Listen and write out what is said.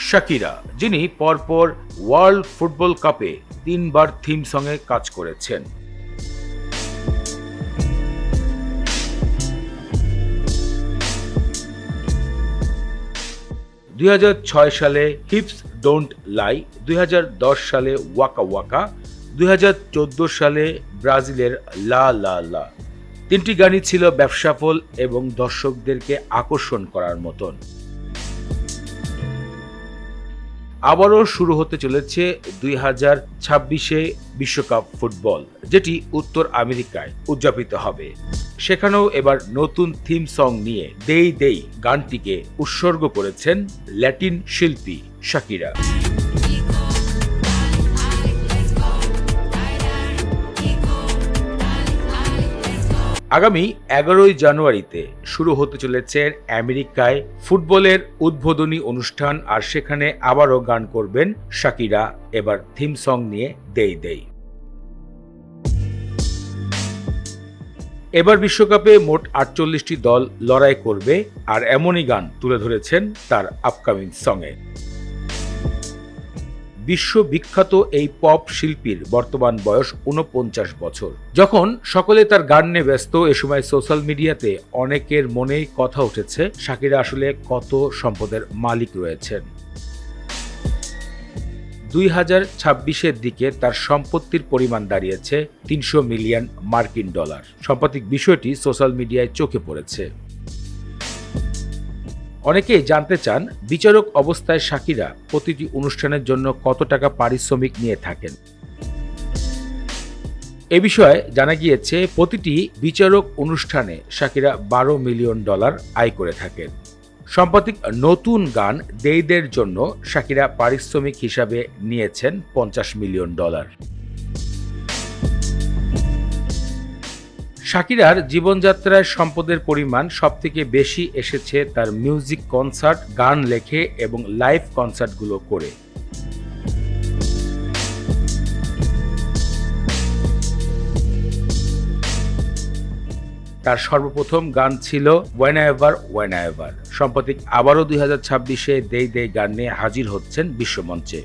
শাকিরা, যিনি পরপর world football কাপে 3বার থিম সঙ্গে কাজ করেছেন। সালে হিপস ডোন্ট লাই, 2010 সালে ওয়াকা ওয়াকা, 2014 সালে ব্রাজিলের লা লা লা। তিনটি গানই ছিল ব্যবসাফল এবং দর্শকদেরকে আকর্ষণ করার মতন। আবারও শুরু হতে চলেছে 2026 বিশ্বকাপ ফুটবল, যেটি উত্তর আমেরিকায় উদযাপিত হবে। সেখানেও এবার নতুন থিম সং নিয়ে দেই দেই গানটিকে উৎসর্গ করেছেন ল্যাটিন শিল্পী শাকিরা। আগামী 11 জানুয়ারিতে শুরু হতে চলেছে আমেরিকায় ফুটবলের উদ্বোধনী অনুষ্ঠান, আর সেখানে আবারও গান করবেন শাকিরা, এবার থিম সং নিয়ে দেই দেই। এবার বিশ্বকাপে মোট 48টি দল লড়াই করবে, আর এমনই গান তুলে ধরেছেন তার আপকামিং সঙ্গে। বিশ্ববিখ্যাত এই পপ শিল্পীর বর্তমান বয়স 49 বছর। যখন সকলে তার গান নিয়ে ব্যস্ত, এ সময় সোশ্যাল মিডিয়াতে অনেকের মনেই কথা উঠেছে শাকিরা আসলে কত সম্পদের মালিক রয়েছেন। 2026 দিকে তার সম্পত্তির পরিমাণ দাঁড়িয়েছে 300 মিলিয়ন মার্কিন ডলার। সাম্প্রতিক বিষয়টি সোশ্যাল মিডিয়ায় চোখে পড়েছে। অনেকেই জানতে চান বিচারক অবস্থায় শাকিরা প্রতিটি অনুষ্ঠানের জন্য কত টাকা পারিশ্রমিক নিয়ে থাকেন। এ বিষয়ে জানা গিয়েছে প্রতিটি বিচারক অনুষ্ঠানে শাকিরা 12 মিলিয়ন ডলার আয় করে থাকেন। সাম্প্রতিক নতুন গান দেইদের জন্য শাকিরা পারিশ্রমিক হিসাবে নিয়েছেন 50 মিলিয়ন ডলার। শাকিরার জীবনযাত্রায় সম্পদের পরিমাণ সবথেকে বেশি এসেছে তার মিউজিক কনসার্ট, গান লেখে এবং লাইভ কনসার্টগুলো করে। তার সর্বপ্রথম গান ছিল ওয়েনেভার ওয়েনেভার। সাম্প্রতিক আবারও 2026 দেই দেই গান নিয়ে হাজির হচ্ছেন বিশ্বমঞ্চে।